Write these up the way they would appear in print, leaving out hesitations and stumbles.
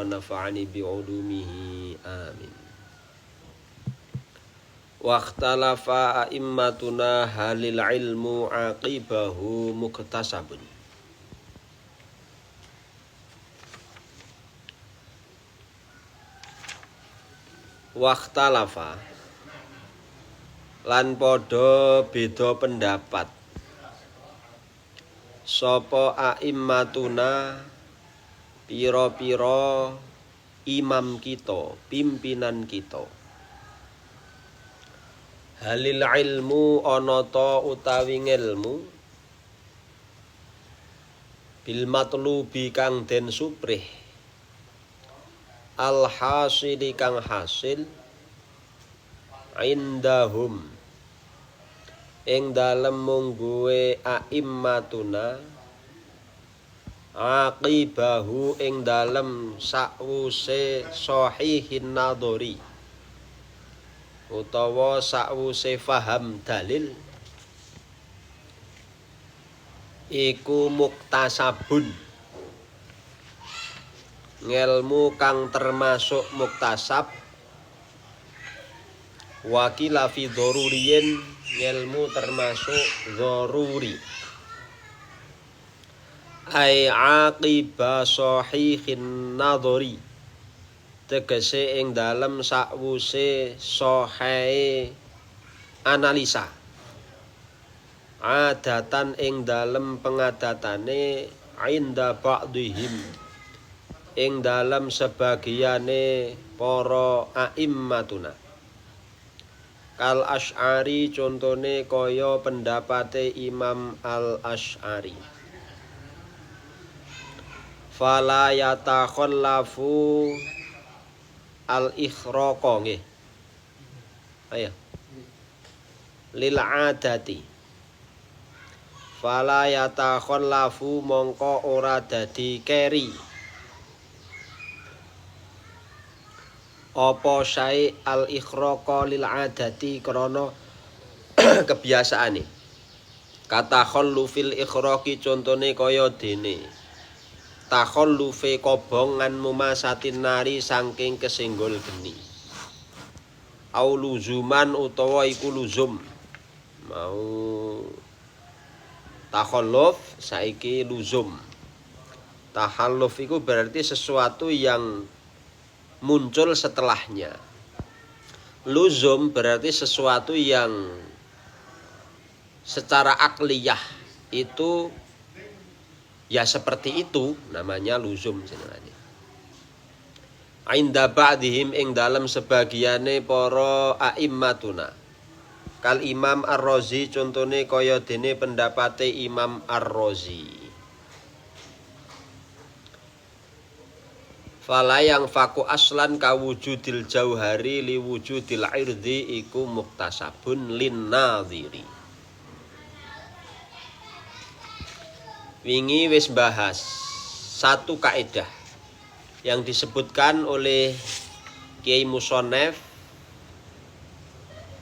wa nafa'ani bi'ulumihi amin. Waqtalafa a'immatuna halil ilmu aqibahu muktasabun. Waqtalafa lan padha beda pendapat sapa a'immatuna pira-pira imam kita, pimpinan kita. Halil ilmu ana ta utawi ngilmu bil matlubi kang den suprih al hasili kang hasil indahum ing dalem mungguwe a'immatuna aqibahu ing dalem sakwuse sahihin nadhari utawa sakwuse faham dalil iku muktasabun, ngelmu kang termasuk muktasab. Wakila fi dzaruriyin, ngelmu termasuk dzaruri. Ai aqiba sahihin nadhari, tegese ing dalem sakwuse sahih analisa. Adatan ing dalem pengadatane inda ba'dihim ing dalem sebagiane para a'immatuna. Kal Asy'ari contone kaya pendapate Imam Al Asy'ari. Fala yatakhallafu al-ikhraqa nggih. Ayo. Lil adati. Fala yatakhallafu mongko ora dadi keri. Apa syai al-ikhraqa lil adati krana kebiasaane. Kata khallufil ikhraqi contone kaya dene takhallufe kobongan mumasatin nari saking kesenggol geni. Au luzuman utawa iku luzum. Mau takhalluf saiki luzum. Takhalluf iku berarti sesuatu yang muncul setelahnya. Luzum berarti sesuatu yang secara akliyah itu ya seperti itu, namanya luzum jenenge. Inda ba'dihim ing dalem sebagiane para a'immatuna. Kal Imam Ar-Razi contone kaya dene pendapate Imam Ar-Razi. Fala yang faku aslan kawujudil jauhari liwujudil irdi iku muktasabun lin nadhiri. Wingi wis bahas satu kaidah yang disebutkan oleh Kiai Musonef,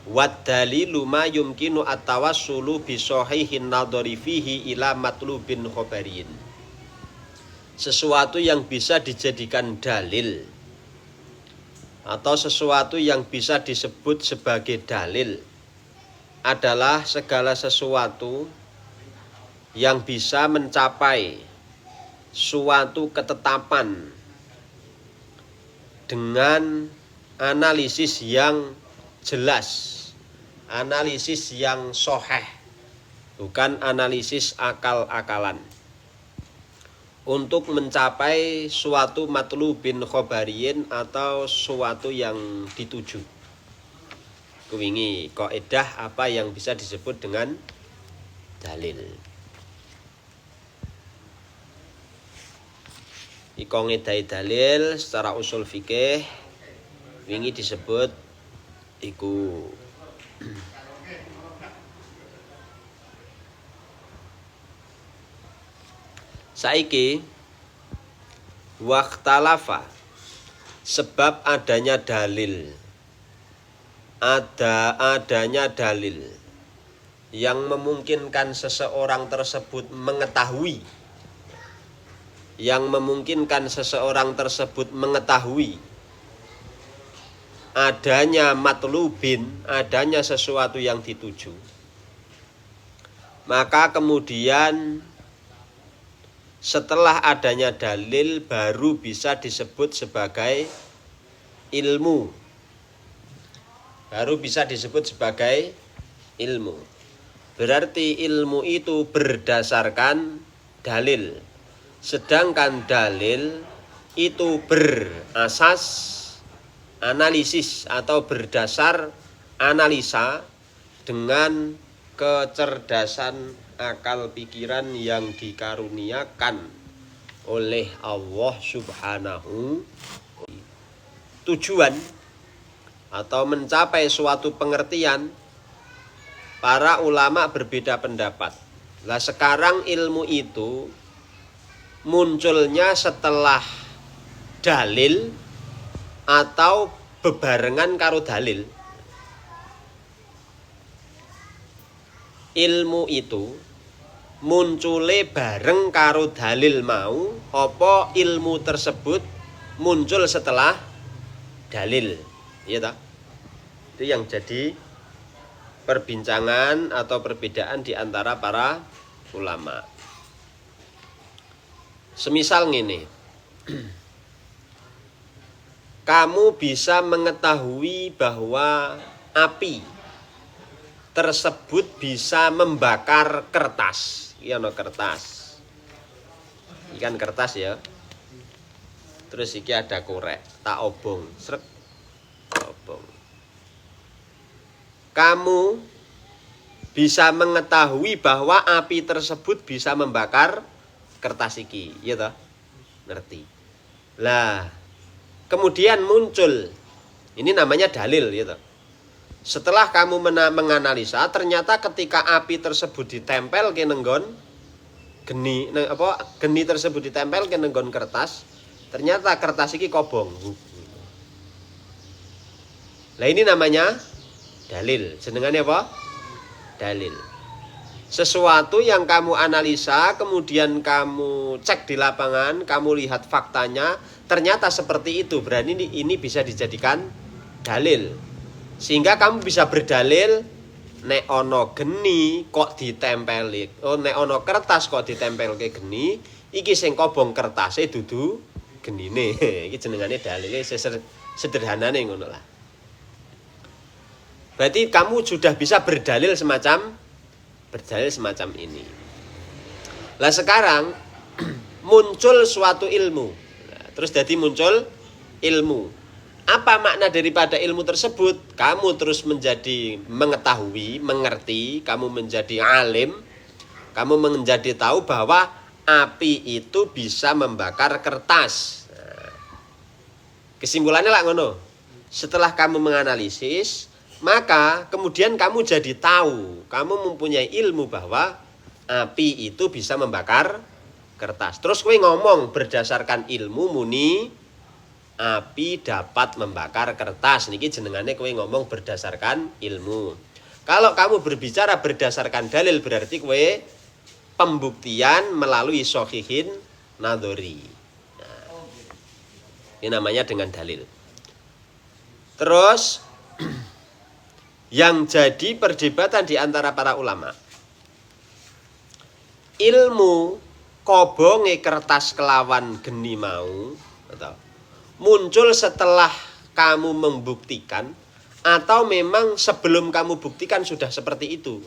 wad dalilu ma yumkinu at-tawassulu bi sahihin nadhari fihi ila matlubin khabariyin. Sesuatu yang bisa dijadikan dalil atau sesuatu yang bisa disebut sebagai dalil adalah segala sesuatu yang bisa mencapai suatu ketetapan dengan analisis yang jelas, analisis yang sahih, bukan analisis akal-akalan, untuk mencapai suatu matlubin khabariyin atau suatu yang dituju. Kuwingi kaidah apa yang bisa disebut dengan dalil. Iko ngedai dalil secara usul fikih wingi disebut iku saiki waqtalafa sebab adanya dalil, adanya dalil yang memungkinkan seseorang tersebut mengetahui yang memungkinkan seseorang tersebut mengetahui adanya matlubin, adanya sesuatu yang dituju, maka kemudian setelah adanya dalil baru bisa disebut sebagai ilmu. Baru bisa disebut sebagai ilmu. Berarti ilmu itu berdasarkan dalil. Sedangkan dalil itu berasas analisis atau berdasar analisa dengan kecerdasan akal pikiran yang dikaruniakan oleh Allah Subhanahu. Tujuan atau mencapai suatu pengertian, para ulama berbeda pendapat. Lah sekarang ilmu itu munculnya setelah dalil atau bebarengan karo dalil. Ilmu itu muncule bareng karo dalil mau, apa ilmu tersebut muncul setelah dalil. Iya tak? Itu yang jadi perbincangan atau perbedaan di antara para ulama. Semisal ngene. Kamu bisa mengetahui bahwa api tersebut bisa membakar kertas. Iya no kertas. Ikan kertas ya. Terus iki ada korek, tak obong, srek. Obong. Kamu bisa mengetahui bahwa api tersebut bisa membakar kertas iki, iya toh? Ngerti. Lah, kemudian muncul, ini namanya dalil, ya toh? Setelah kamu menganalisa, ternyata ketika api tersebut ditempel ke nenggon geni tersebut ditempel ke nenggon kertas, ternyata kertas iki kobong. Lah ini namanya dalil. Jenengannya apa? Dalil. Sesuatu yang kamu analisa, kemudian kamu cek di lapangan, kamu lihat faktanya, ternyata seperti itu. Berarti ini bisa dijadikan dalil. Sehingga kamu bisa berdalil, nek ono geni kok ditempeli, nek ono kertas kok ditempel ke geni, iki sing kobong kertasnya dudu genine. Iki jenengane dalil. Sederhanane ngono lah. Berarti kamu sudah bisa berdalil semacam ini. Lah sekarang muncul suatu ilmu. Nah, terus jadi muncul ilmu. Apa makna daripada ilmu tersebut? Kamu terus menjadi mengetahui, mengerti, kamu menjadi alim, kamu menjadi tahu bahwa api itu bisa membakar kertas. Nah, kesimpulannya lah ngono. Setelah kamu menganalisis, maka kemudian kamu jadi tahu, kamu mempunyai ilmu bahwa api itu bisa membakar kertas. Terus kowe ngomong berdasarkan ilmu muni api dapat membakar kertas. Niki jenengane kowe ngomong berdasarkan ilmu. Kalau kamu berbicara berdasarkan dalil berarti kowe pembuktian melalui shohihin nadhori. Nah, ini namanya dengan dalil. Terus yang jadi perdebatan di antara para ulama, ilmu kobonge kertas kelawan geni mau muncul setelah kamu membuktikan atau memang sebelum kamu buktikan sudah seperti itu.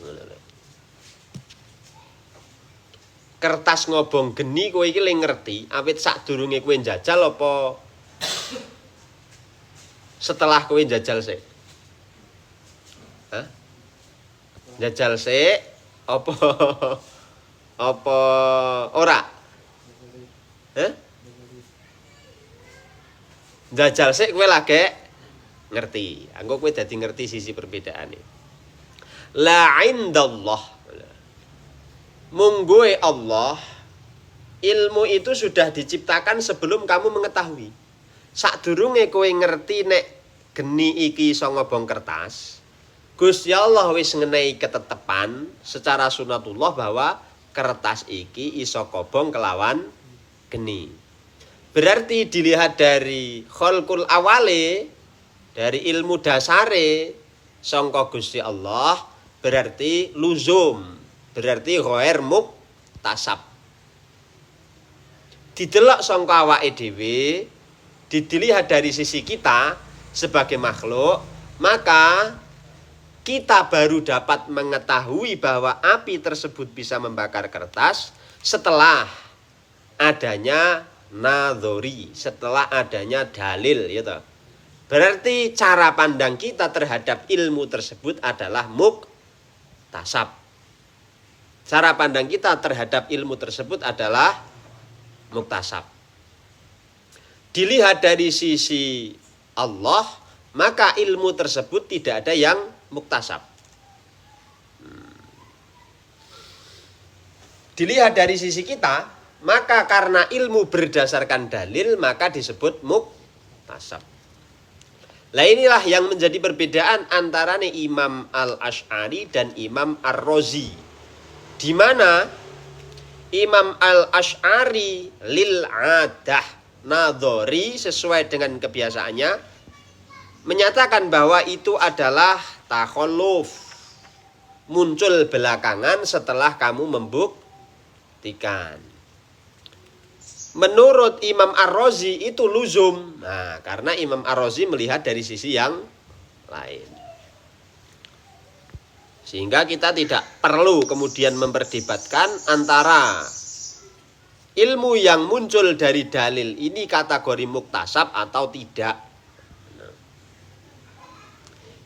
Kertas ngobong geni kowe iki lek ngerti awit sadurunge kowe njajal apa setelah kowe njajal sik? Hah? Njajal sik apa ora? Hah? Njajal sik kowe lagi ngerti. Anggo kowe dadi ngerti sisi perbedaane. La indallah. Mungguhe Allah, ilmu itu sudah diciptakan sebelum kamu mengetahui. Sadurunge kowe ngerti nek geni iki iso ngobong kertas, Gusti Allah wis ngenehi ketetepan secara sunatullah bahwa kertas iki iso kobong kelawan geni. Berarti dilihat dari kholqul awale, dari ilmu dasare sangka Gusti Allah, berarti luzum, berarti ghair muktasab. Didelok sangka awake dhewe, dilihat dari sisi kita sebagai makhluk, maka kita baru dapat mengetahui bahwa api tersebut bisa membakar kertas setelah adanya nadhori, setelah adanya dalil, gitu. Berarti cara pandang kita terhadap ilmu tersebut adalah muktasab. Cara pandang kita terhadap ilmu tersebut adalah muktasab. Dilihat dari sisi Allah, maka ilmu tersebut tidak ada yang muktasab. Dilihat dari sisi kita, maka karena ilmu berdasarkan dalil, maka disebut muktasab. Nah, inilah yang menjadi perbedaan antara Imam Al-Asy'ari dan Imam Ar-Razi. Di mana Imam Al-Asy'ari lil adah nadhori, sesuai dengan kebiasaannya, menyatakan bahwa itu adalah takhalluf, muncul belakangan setelah kamu membuktikan. Menurut Imam Ar-Razi itu luzum. Nah, karena Imam Ar-Razi melihat dari sisi yang lain. Sehingga kita tidak perlu kemudian memperdebatkan antara ilmu yang muncul dari dalil ini kategori muktasab atau tidak.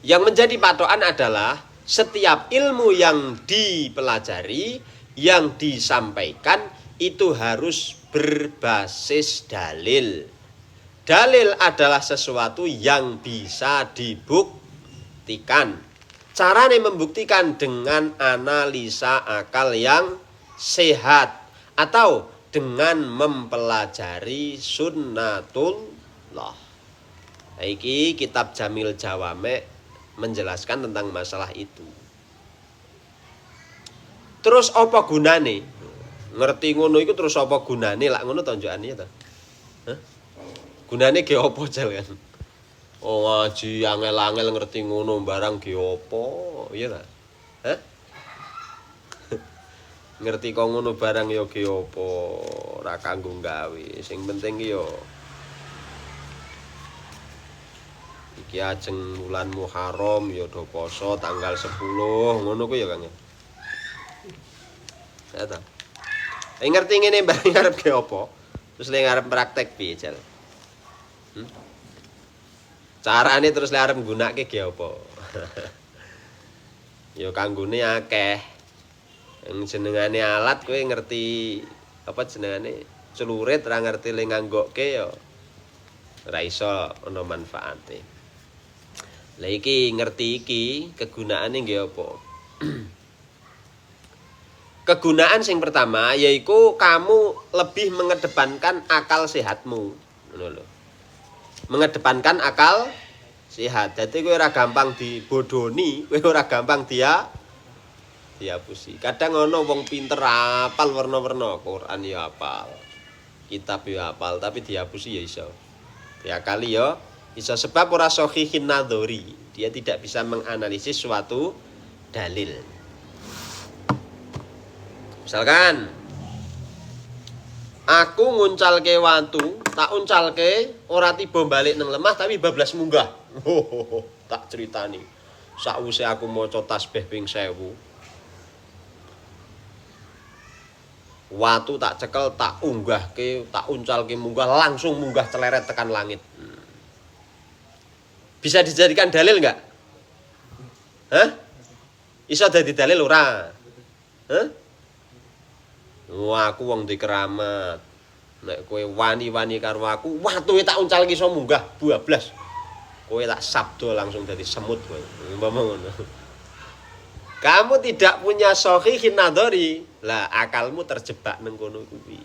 Yang menjadi patokan adalah setiap ilmu yang dipelajari, yang disampaikan itu harus berbasis dalil. Dalil adalah sesuatu yang bisa dibuktikan. Caranya membuktikan dengan analisa akal yang sehat atau dengan mempelajari sunnatullah. Iki kitab Jamil Jawame menjelaskan tentang masalah itu. Terus apa gunane? Ngerti ngono iku terus apa gunane? Lak ngono tonjokane ta? Hah? Gunane ge apa jal kan? Oh, ngaji angel-angel ngerti ngono barang ge apa? Iya ta? Hah? Ngerti kok ngono barang ya ge apa? Ora kanggo gawe. Sing penting ki yo iki ajeng wulan Muharram ya do poso tanggal 10 ngono ku ya Kang ya. Ya ta. Ngerti ngene bareng arep ge apa? Terus lek arep praktek piye jal? Carane terus lek arep nggunakake ge apa? Ya kanggone akeh. Yang jenengane alat kowe ngerti apa jenengane? Celurit ora ngerti lek nganggokke ya ora iso ana manfaate. Lah iki ngerti iki kegunaane nggih apa? Kegunaan sing pertama yaiku kamu lebih mengedepankan akal sehatmu, ngono lho. Mengedepankan akal sehat. Dadi kowe ora gampang dibodoni, kowe ora gampang diapusi. Kadang ono wong pinter apal warna-warna, Quran ya apal. Kitab ya apal, tapi diapusi ya iso. Diakali ya iso sebab ora sahihin nadhori. Dia tidak bisa menganalisis suatu dalil. Misalkan aku nguncalke watu, tak uncalke ora tiba balik nang lemah tapi bablas munggah. Tak critani. Sakwise aku maca tasbih ping 1000. Watu tak cekel, tak unggahke, tak uncalke munggah, langsung munggah celeret tekan langit. Bisa dijadikan dalil enggak? Hah? Iso dadi dalil ora? Hah? Wah, aku wong di keramat. Nek kowe wani-wani karo aku, watuhe tak uncalke iso munggah bablas. Kowe tak sabdo langsung dadi semut kowe. Umpama ngono. Kamu tidak punya shahihin nadhari, lah akalmu terjebak nang kono kuwi.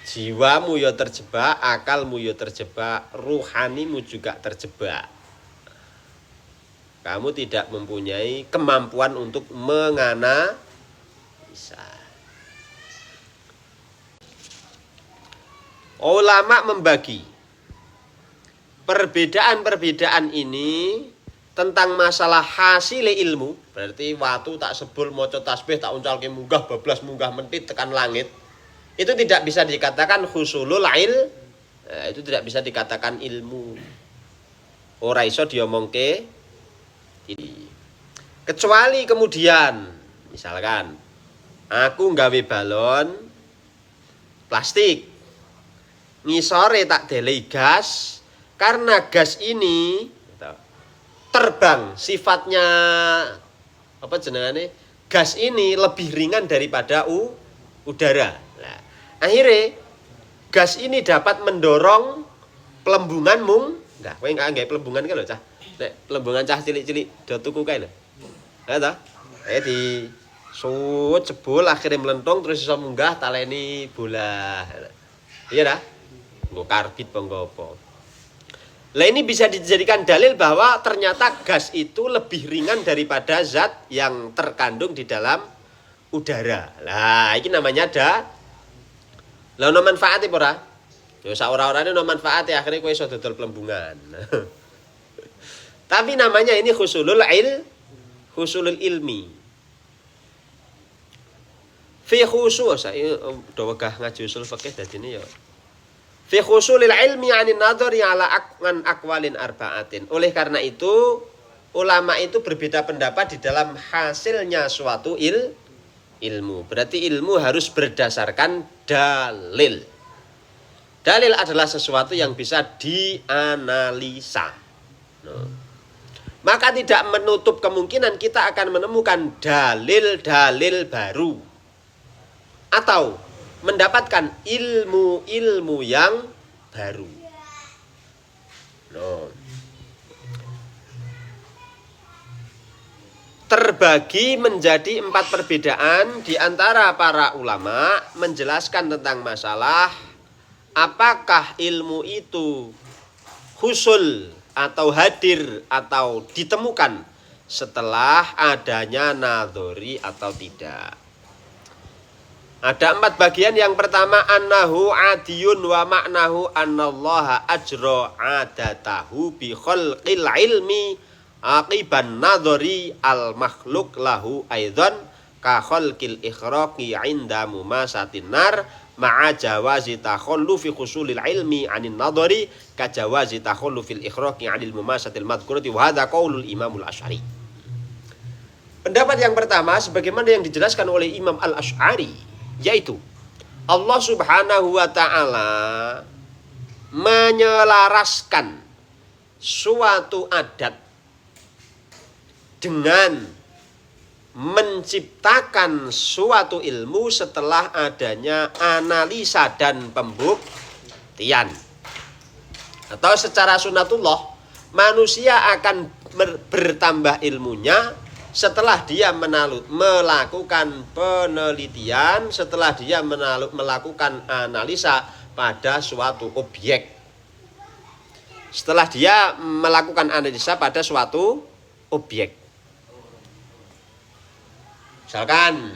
Jiwamu ya terjebak, akalmu ya terjebak, ruhanimu juga terjebak. Kamu tidak mempunyai kemampuan untuk menganalisa. Ulama membagi perbedaan-perbedaan ini tentang masalah hasil ilmu, berarti waktu tak sebul maca tasbih tak uncalke munggah bablas munggah mentit tekan langit, itu tidak bisa dikatakan husulul itu tidak bisa dikatakan ilmu. Ora iso diomongke kecuali kemudian misalkan aku nggawe balon plastik, ngisore tak delei gas, karena gas ini terbang, sifatnya apa jenengane, gas ini lebih ringan daripada udara. Nah, akhirnya gas ini dapat mendorong pelembungan enggak, kowe enggak nggae pelembungan kan lho cah. Nek pelembungan cah cilik-cilik do tuku kae lho. Ya ta? Di sut jebul akhirnya melentung terus iso munggah taleni bola. Iya dah? Nggo karbit apa apa. Lah ini bisa dijadikan dalil bahwa ternyata gas itu lebih ringan daripada zat yang terkandung di dalam udara. Lah, ini namanya lah ono manfaate apa ora? Ya sak ora-orane ono manfaate akhirnya kowe iso dodol pelembungan. Tapi namanya ini husulul ilmi. Fi khusus do wegah ngaji usul fikih dadine ya. Fi khusulil ilmi 'anil nadhari 'ala aqwalin arba'atin. Oleh karena itu ulama itu berbeda pendapat di dalam hasilnya suatu ilmu. Berarti ilmu harus berdasarkan dalil. Dalil adalah sesuatu yang bisa dianalisa. Maka tidak menutup kemungkinan kita akan menemukan dalil-dalil baru atau mendapatkan ilmu-ilmu yang baru. Terbagi menjadi 4 perbedaan di antara para ulama menjelaskan tentang masalah apakah ilmu itu husul atau hadir atau ditemukan setelah adanya nadhari atau tidak. Ada 4 bagian. Yang pertama annahu adiyun wa ma'nahu annallaha ajra adatahu bi khalqil ilmi aqiban nadhari al makhluk lahu aidan ka khalqil ikhraqi 'inda mumasatin nar ma'a jawazi takhallufi khusulil ilmi 'anil nadhari ka jawazi takhallufil ikhraqi 'anil mumasatil madhkurati wa hadza qaulul Imamul Asy'ari. Pendapat yang pertama sebagaimana yang dijelaskan oleh Imam Al-Asy'ari, yaitu Allah Subhanahu wa ta'ala menyelaraskan suatu adat dengan menciptakan suatu ilmu setelah adanya analisa dan pembuktian. Atau secara sunatullah, manusia akan bertambah ilmunya setelah dia melakukan penelitian, setelah dia melakukan analisa pada suatu objek. Setelah dia melakukan analisa pada suatu objek. Misalkan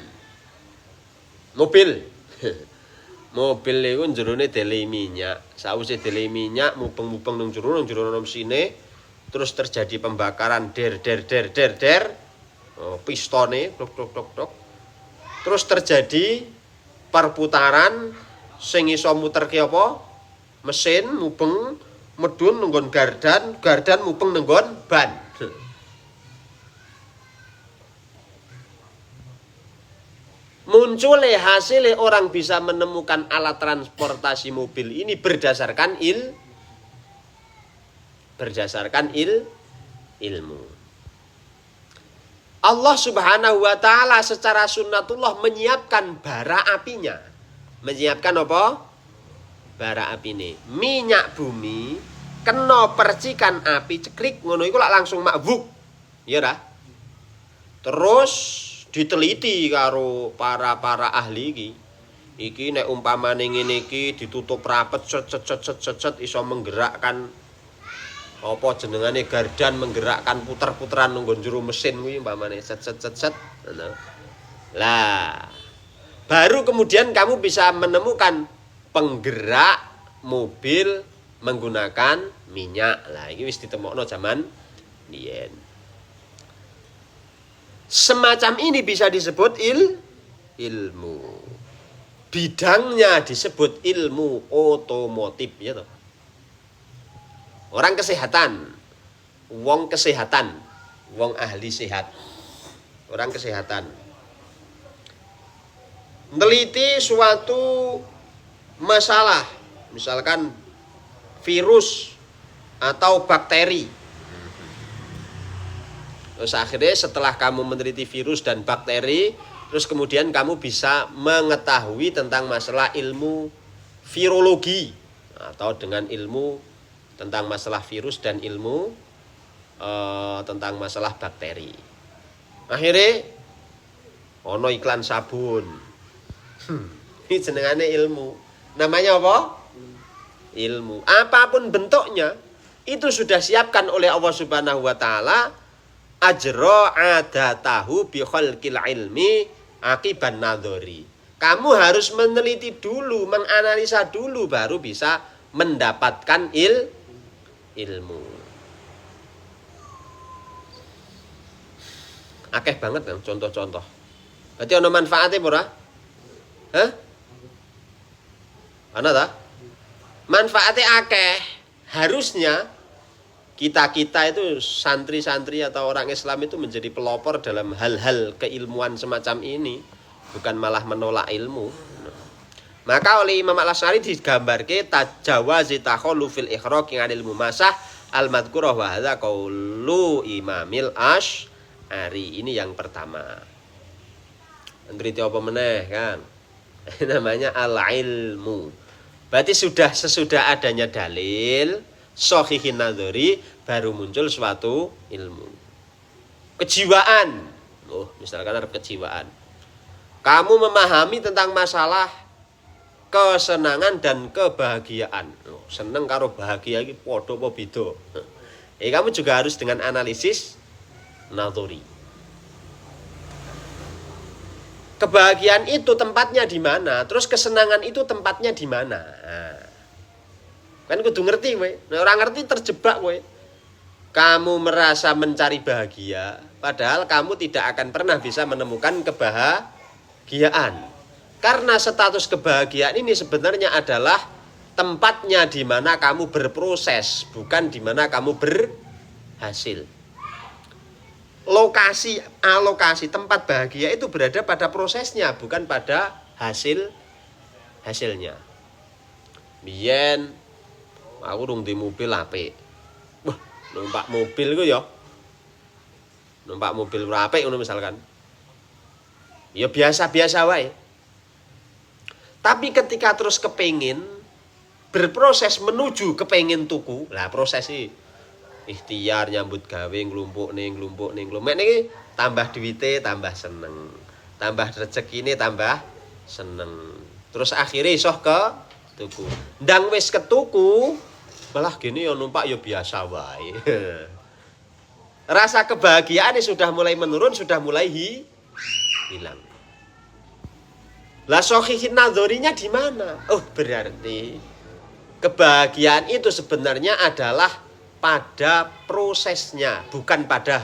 mobil. Mobil itu jerone delei minyak. Sausé delei minyak mubeng-mubeng nang jero mesine, terus terjadi pembakaran der. Pistone tok. Terus terjadi perputaran sing iso muterke apa? Mesin mubeng medun nenggon gardan mubeng nenggon ban. Munculnya hasilnya orang bisa menemukan alat transportasi mobil ini berdasarkan ilmu. Allah Subhanahu wa ta'ala secara sunnatullah menyiapkan bara apinya. Menyiapkan apa? Bara api ini. Minyak bumi kena percikan api cekrik ngono iku lak langsung mabuk. Ya dah. Terus diteliti karo para ahli iki. Iki nek umpamane ngene iki ditutup rapet set iso menggerakkan apa jenengane gardan, menggerakkan puter-puteran nang jero mesin kuwi umpamane set. Lah, baru kemudian kamu bisa menemukan penggerak mobil menggunakan minyak. Lah iki wis ditemokno zaman biyen. Semacam ini bisa disebut ilmu. Bidangnya disebut ilmu otomotif ya toh. Orang kesehatan, wong kesehatan, wong ahli sehat. Orang kesehatan meneliti suatu masalah, misalkan virus atau bakteri. Terus akhirnya setelah kamu meneliti virus dan bakteri, terus kemudian kamu bisa mengetahui tentang masalah ilmu virologi atau dengan ilmu tentang masalah virus dan ilmu tentang masalah bakteri. Akhirnya ono iklan sabun. Ini jenengane ilmu. Namanya apa? Ilmu. Apapun bentuknya itu sudah siapkan oleh Allah Subhanahu wa taala, ajra adatahu bi khalqil ilmi akiban nadhari. Kamu harus meneliti dulu, menganalisa dulu baru bisa mendapatkan ilmu. Akeh banget kan contoh-contoh. Berarti ono manfaate ora? Hah? Ana ta? Manfaate akeh. Harusnya kita-kita itu santri-santri atau orang Islam itu menjadi pelopor dalam hal-hal keilmuan semacam ini, bukan malah menolak ilmu. Maka oleh Imam Al-Asy'ari digambarke tajawazi takhullu fil ikhraq anil mumasah al-madhkurah wa hadza qaulu Imamil Asy'ari. Ini yang pertama. Ngerti apa meneh kan? Namanya al-ilmu. Berarti sesudah adanya dalil shahihin nadhari baru muncul suatu ilmu. Kejiwaan. Misalkan ada kejiwaan. Kamu memahami tentang masalah kesenangan dan kebahagiaan. Seneng karo bahagia iki padha apa beda? Kamu juga harus dengan analisis nadhari. Kebahagiaan itu tempatnya di mana? Terus kesenangan itu tempatnya di mana? Nah, kan kudu ngerti kowe. Nek ora ngerti terjebak kowe. Kamu merasa mencari bahagia, padahal kamu tidak akan pernah bisa menemukan kebahagiaan. Karena status kebahagiaan ini sebenarnya adalah tempatnya di mana kamu berproses, bukan di mana kamu berhasil. Alokasi tempat bahagia itu berada pada prosesnya, bukan pada hasilnya. Biyen aku rung di mobil apik. Wah, numpak mobil ku ya. Numpak mobil apik ngono misalkan. Ya biasa-biasa wae. Tapi ketika terus kepengin berproses menuju kepengin tuku, lah proses iki ikhtiar nyambut gawe nglumpuk ning mek niki tambah duwite tambah seneng, tambah rezekine tambah seneng, terus akhirnya iso ke tuku. Ndang wis ketuku malah gini ya numpak ya biasa wae. Rasa kebahagiaan sudah mulai menurun, sudah mulai hilang. Lah shahihin nadharinya di mana? Oh, berarti kebahagiaan itu sebenarnya adalah pada prosesnya, bukan pada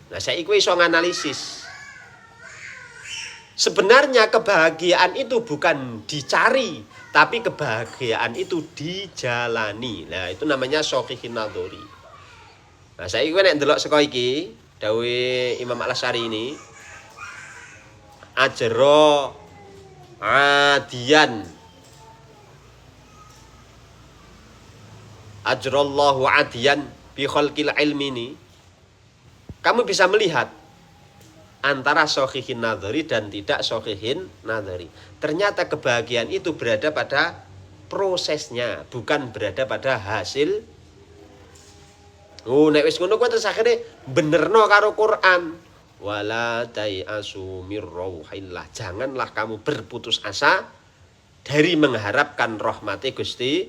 Nah, saya iso nganalisis. Sebenarnya kebahagiaan itu bukan dicari, tapi kebahagiaan itu dijalani. Nah, itu namanya shahihin nadhari. Nah, saya nek ndelok saka iki, dawuhe Imam Al-Asy'ari ini, ajra adiyan ajrallahu adiyan bi khalqil ilmi ini, kamu bisa melihat antara shahihin nadhari dan tidak shahihin nadhari. Ternyata kebahagiaan itu berada pada prosesnya, bukan berada pada hasil. Nek wis ngono kuwi terus akhire benerno karo Quran. Wala tai'asu mir rauhillah. Janganlah kamu berputus asa dari mengharapkan rahmati Gusti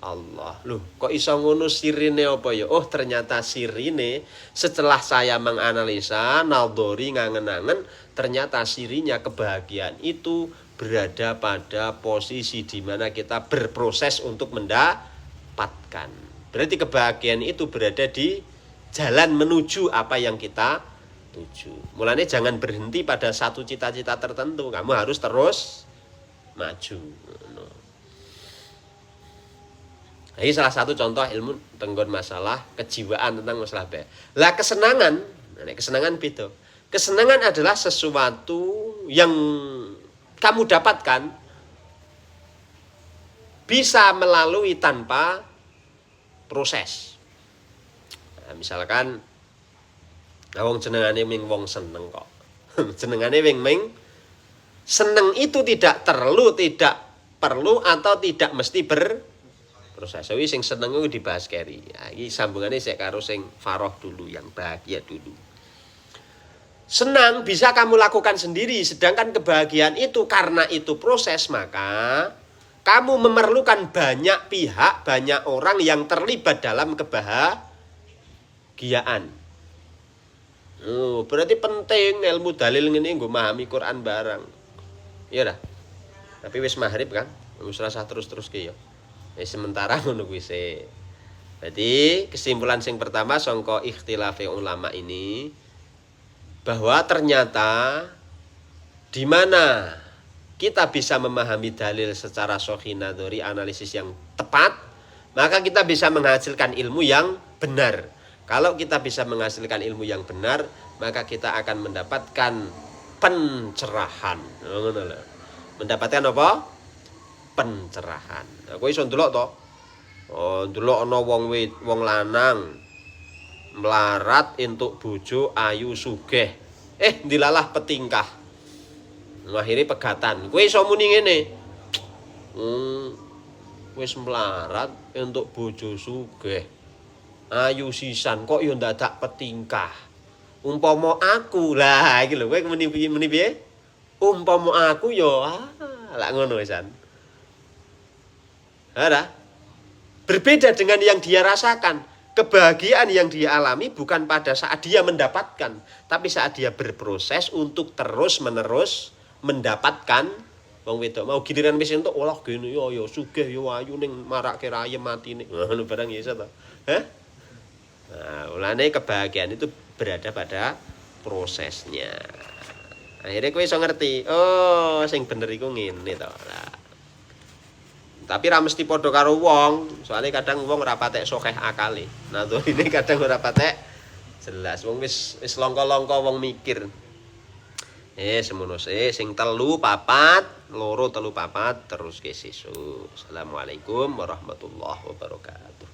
Allah. Loh, kok iso ngono sirine apa ya? Oh, ternyata sirine setelah saya menganalisa, nadhari ngangen-angen, ternyata sirinya kebahagiaan itu berada pada posisi di mana kita berproses untuk mendapatkan. Berarti kebahagiaan itu berada di jalan menuju apa yang kita tuju. Mulanya jangan berhenti pada satu cita-cita tertentu, kamu harus terus maju. Nah, ini salah satu contoh ilmu tentang masalah kejiwaan, tentang masalah baik. Lah kesenangan beda. Kesenangan adalah sesuatu yang kamu dapatkan bisa melalui tanpa proses. Nah, misalkan wong jenengane ming wong seneng kok. Jenengane ming seneng itu tidak perlu atau tidak mesti berproses. Jadi sing seneng itu dibahas keri. Ya, ini sambungannya saya karo sing faroh dulu, yang bahagia dulu. Senang bisa kamu lakukan sendiri, sedangkan kebahagiaan itu karena itu proses, maka kamu memerlukan banyak pihak, banyak orang yang terlibat dalam kebahagiaan. Berarti penting ilmu dalil ini nggo memahami Quran barang. Iya dah. Tapi wis maghrib kan, wis rasa terus-terus ki ya. Sementara ngono kuwi sih. Jadi kesimpulan sing pertama sangka ikhtilafe ulama ini, bahwa ternyata di mana kita bisa memahami dalil secara sahih nadhari, analisis yang tepat, maka kita bisa menghasilkan ilmu yang benar. Kalau kita bisa menghasilkan ilmu yang benar, maka kita akan mendapatkan pencerahan. Mendapatkan apa? Pencerahan. Kowe iso ndelok to? Ndelok ana wong lanang melarat entuk bojo ayu sugih. Dilalah petingkah. Akhire pegatan. Kowe iso muni ngene. Wis melarat entuk bojo sugih. Ayu sisan kok yo ndadak petingkah. Umpama aku lah iki lho, kowe muni piye? Umpama aku yo lak ngono wisan. Berbeda dengan yang dia rasakan. Kebahagiaan yang dia alami bukan pada saat dia mendapatkan, tapi saat dia berproses untuk terus-menerus mendapatkan. Wong wedok mau giliran wis entuk olah gene yo sugih yo ayu ning marake rayem matine. Ngono barang iso to. Nah, ulane kebahagiaan itu berada pada prosesnya. Akhirnya kowe iso ngerti, sing bener iku ngene to. Tapi ra mesti padha karo wong, soalnya kadang wong ora patek sokeh akale. Nah, to ini kadang ora patek jelas. Wong wis longko-longko wong mikir. Semono sing 3, 4, 2, 3, 4 terus ke sesuk. Assalamualaikum warahmatullahi wabarakatuh.